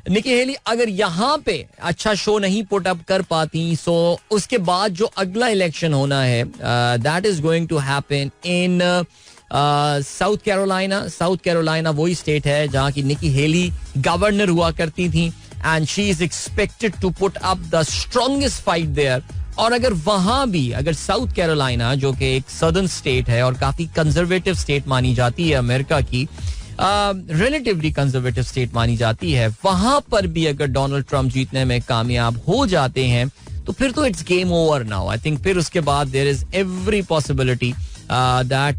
Nikki Haley अगर यहाँ पे अच्छा शो नहीं पुट अप कर पाती, सो उसके बाद जो अगला इलेक्शन होना है, that is going to happen in South Carolina. South Carolina वही स्टेट है जहाँ की निकी हेली गवर्नर हुआ करती थी, and she is expected to put up the strongest fight there. और अगर वहां भी, अगर साउथ कैरोलिना जो कि एक सदर्न स्टेट है और काफी कंजर्वेटिव स्टेट मानी जाती है अमेरिका की, रिलेटिवली कंजर्वेटिव स्टेट मानी जाती है, वहां पर भी अगर डोनाल्ड ट्रंप जीतने में कामयाब हो जाते हैं तो फिर तो it's game over now. I think फिर उसके बाद there is every possibility that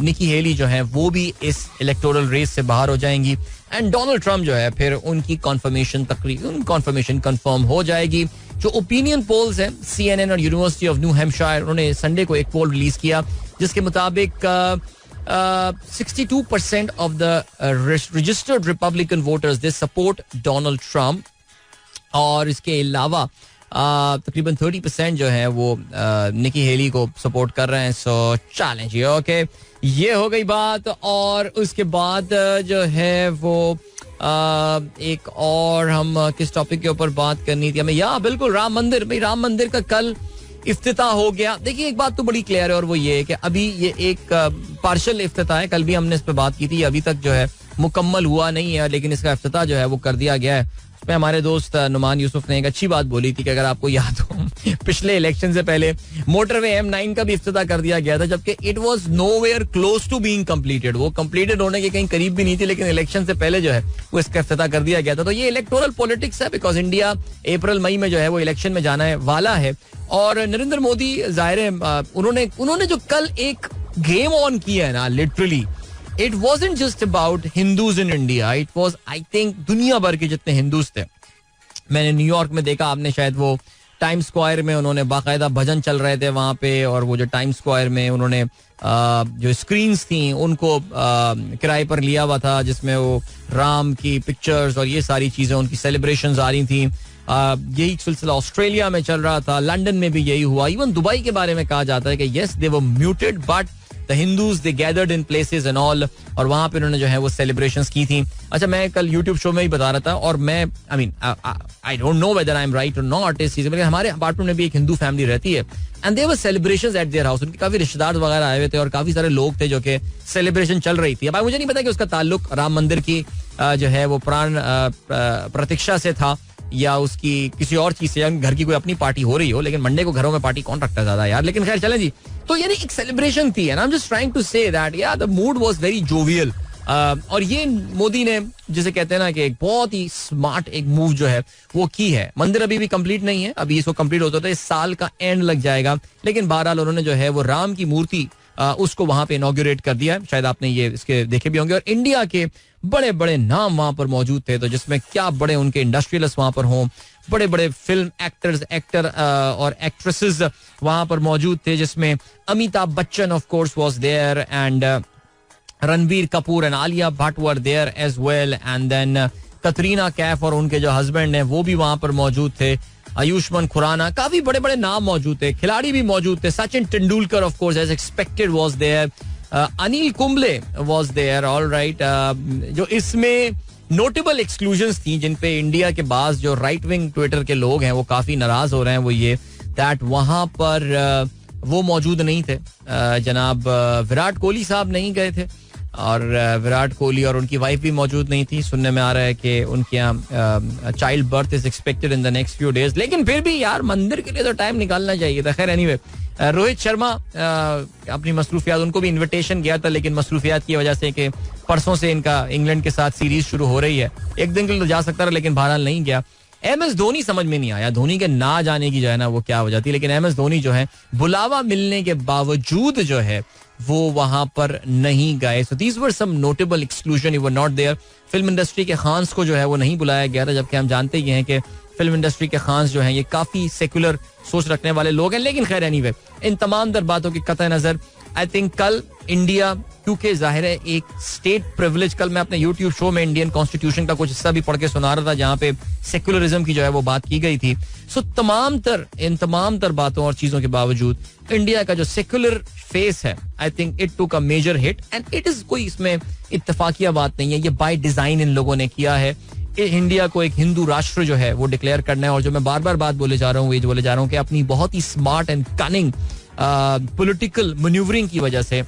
Nikki Haley जो है वो भी इस इलेक्टोरल रेस से बाहर हो जाएंगी, एंड डोनाल्ड ट्रंप जो है फिर उनकी कॉन्फर्मेशन कंफर्म हो जाएगी. जो ओपिनियन पोल्स हैं, CNN और यूनिवर्सिटी ऑफ न्यू हैम्पशायर, उन्होंने संडे को एक पोल रिलीज किया जिसके मुताबिक 62% of the registered Republican voters they support Donald Trump, और इसके अलावा तकरीबन 30% जो है वो निकी हेली को सपोर्ट कर रहे हैं. सो चैलेंज ये ओके, ये हो गई बात. और उसके बाद जो है वो एक और हम किस टॉपिक के ऊपर बात करनी थी हमें, या बिल्कुल राम मंदिर. भाई राम मंदिर का कल इफ्तिताह हो गया. देखिए एक बात तो बड़ी क्लियर है, और वो ये है कि अभी ये एक पार्शल इफ्तिताह है. कल भी हमने इस पर बात की थी, अभी तक जो है मुकम्मल हुआ नहीं है, लेकिन इसका इफ्तिताह जो है वो कर दिया गया है. उसमें हमारे दोस्त नुमान यूसुफ ने एक अच्छी बात बोली थी कि अगर आपको याद हो, पिछले इलेक्शन से पहले मोटरवे M9 का भी इफ्तिताह कर दिया गया था, जबकि it was nowhere close to being completed. वो कंप्लीटेड होने के कहीं करीब भी नहीं थी, लेकिन इलेक्शन से पहले जो है वो इसका इफ्तिताह कर दिया गया था. तो ये इलेक्टोरल पॉलिटिक्स है, बिकॉज इंडिया अप्रैल मई में जो है वो इलेक्शन में जाना है वाला है. और नरेंद्र मोदी जाहिर है उन्होंने जो कल एक गेम ऑन किया है ना, literally it wasn't just about Hindus in India, it was I think दुनिया भर के जितने हिंदूज थे. मैंने न्यूयॉर्क में देखा, आपने शायद वो टाइम स्क्वायर में उन्होंने बाकायदा भजन चल रहे थे वहां पे, और वो जो टाइम स्क्वायर में उन्होंने जो स्क्रीन्स थी उनको किराए पर लिया हुआ था, जिसमें वो राम की पिक्चर्स और ये सारी चीजें, उनकी सेलिब्रेशंस आ रही थी. यही सिलसिला ऑस्ट्रेलिया में चल रहा था, लंदन में भी यही हुआ. इवन दुबई के बारे में कहा जाता है कि yes they were muted but the Hindus they gathered in places and all, और वहां पे उन्होंने जो है वो सेलिब्रेशंस की थी. अच्छा, मैं कल यूट्यूब शो में ही बता रहा था, और मैं आई don't know whether I am right और नॉट इस चीज में, हमारे अपार्टमेंट में भी एक हिंदू फैमिली रहती है and there were celebrations at their house. उनके काफी रिश्तेदार वगैरह आए हुए थे और काफी सारे लोग थे जो कि सेलिब्रेशन चल रही थी. अब मुझे नहीं पता कि उसका ताल्लुक राम मंदिर की जो है वो प्राण प्रतीक्षा से था या उसकी किसी और चीज से, घर की कोई अपनी पार्टी हो रही हो, लेकिन मंडे को घरों में पार्टी कौन रखता है ज्यादा यार. लेकिन खैर चलें जी. तो यानी एक सेलिब्रेशन थी and I am just trying to say that या the mood was very jovial. और ये मोदी ने जिसे कहते हैं ना कि एक बहुत ही स्मार्ट एक मूव जो है वो की है. मंदिर अभी भी कंप्लीट नहीं है, अभी इसको कंप्लीट होता था, इस साल का एंड लग जाएगा, लेकिन बहरहाल उन्होंने जो है वो राम की मूर्ति उसको वहां पे इनॉग्रेट कर दिया है. शायद आपने ये इसके देखे भी होंगे. और इंडिया के बड़े बड़े नाम वहां पर मौजूद थे, तो जिसमें क्या बड़े उनके इंडस्ट्रियलिस्ट वहां पर हों, बड़े बड़े फिल्म एक्टर और एक्ट्रेसेस वहां पर मौजूद थे, जिसमें Amitabh Bachchan of course was there and Ranbir Kapoor and Alia Bhatt were there as well, and then Katrina Kaif और उनके जो हस्बैंड हैं वो भी वहां पर मौजूद थे, आयुष्मान खुराना, काफी बड़े बड़े नाम मौजूद थे, खिलाड़ी भी मौजूद थे. Sachin Tendulkar of course as expected was there, Anil Kumble was there. All right, जो इसमें नोटेबल एक्सक्लूजन्स थी जिन पे इंडिया के पास जो राइट विंग ट्विटर के लोग हैं वो काफी नाराज हो रहे हैं, वो ये दैट वहां पर वो मौजूद नहीं थे. जनाब विराट कोहली साहब नहीं गए थे, और विराट कोहली और उनकी वाइफ भी मौजूद नहीं थी. सुनने में आ रहा है कि उनके यहाँ child birth is expected in the next few days, लेकिन फिर भी यार मंदिर के लिए तो टाइम निकालना चाहिए था. खैर एनीवे, रोहित शर्मा अपनी मसरूफियात, उनको भी इनविटेशन गया था, लेकिन मसरूफियात की वजह से कि परसों से इनका इंग्लैंड के साथ सीरीज शुरू हो रही है, एक दिन के लिए तो जा सकता था, लेकिन बहरहाल नहीं गया. MS धोनी समझ में नहीं आया, धोनी के ना जाने की जो है ना वो क्या हो जाती, लेकिन MS धोनी जो है बुलावा मिलने के बावजूद जो है वो वहां पर नहीं गए. So these were some notable exclusion, you were not there. Film industry के खान्स को जो है वो नहीं बुलाया गया था, जबकि हम जानते ही हैं कि फिल्म इंडस्ट्री के खान्स जो हैं ये काफी सेक्युलर सोच रखने वाले लोग हैं. लेकिन खैर एनीवे, इन तमाम दर बातों की कतई नजर आई थिंक कल इंडिया, क्योंकि जाहिर है एक स्टेट प्रिविलेज, कल मैं अपने यूट्यूब शो में इंडियन कॉन्स्टिट्यूशन का कुछ हिस्सा भी पढ़ के सुना रहा था जहां पे सेक्युलरिज्म की जो है वो बात की गई थी. सो इन तमाम तर बातों और चीजों के बावजूद इंडिया का जो सेक्युलर फेस है, I think it took a major hit and it is, कोई इसमें इत्तेफाकिया बात नहीं है, ये बाय डिजाइन इन लोगों ने किया है. इंडिया को एक हिंदू राष्ट्र जो है वो डिक्लेयर करना है, और जो मैं बार बार बात बोले जा रहा हूँ कि अपनी बहुत ही smart and cunning political manoeuvring की वजह से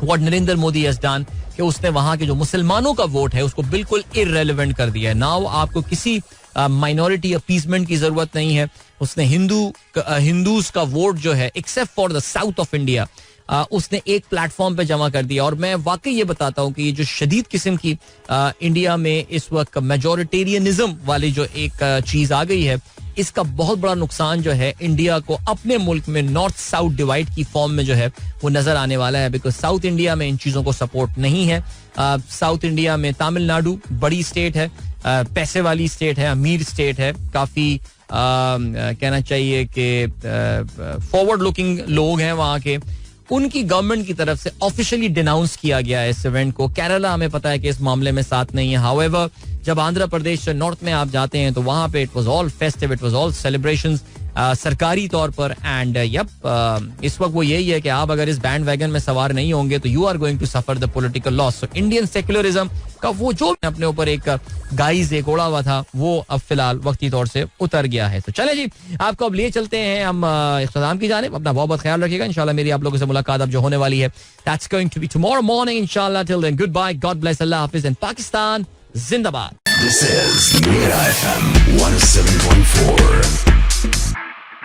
what Narendra Modi has done कि उसने वहां के जो मुसलमानों का वोट है उसको बिल्कुल इररेलेवेंट कर दिया है. नाउ आपको किसी माइनॉरिटी अपीसमेंट की जरूरत नहीं है. उसने हिंदूज का वोट जो है except for the south of India उसने एक प्लेटफॉर्म पे जमा कर दिया. और मैं वाकई ये बताता हूँ कि ये जो शदीद किस्म की इंडिया में इस वक्त मेजॉरिटेरियनिज्म वाली जो एक चीज आ गई है, इसका बहुत बड़ा नुकसान जो है इंडिया को अपने मुल्क में नॉर्थ साउथ डिवाइड की फॉर्म में जो है वो नजर आने वाला है. बिकॉज साउथ इंडिया में इन चीजों को सपोर्ट नहीं है. साउथ इंडिया में तमिलनाडु बड़ी स्टेट है, पैसे वाली स्टेट है, अमीर स्टेट है, काफी कहना चाहिए कि फॉरवर्ड लुकिंग लोग हैं वहां के. उनकी गवर्नमेंट की तरफ से ऑफिशियली डिनाउंस किया गया है इस इवेंट को. केरला हमें पता है कि इस मामले में साथ नहीं है. हाउएवर जब आंध्र प्रदेश से नॉर्थ में आप जाते हैं तो वहां पे it was all festive, it was all celebrations सरकारी तौर पर. एंड इस वक्त वो यही है कि आप अगर इस बैंड वैगन में सवार नहीं होंगे तो you are going to suffer the political loss. So Indian secularism का वो जो अपने ऊपर एक गाइज एक ओढ़ा हुआ था वो अब फिलहाल वक्ती तौर से उतर गया है. तो चले जी, आपको अब लिए चलते हैं हम इख्तिताम की जानिब. अपना बहुत बहुत ख्याल रखिएगा. इंशाल्लाह मेरी आप लोगों से मुलाकात अब जो होने वाली है that's going to be tomorrow morning इंशाल्लाह. Till then goodbye, God bless, अल्लाह हाफिज एंड पाकिस्तान जिंदाबाद. This is Mira FM 107.4.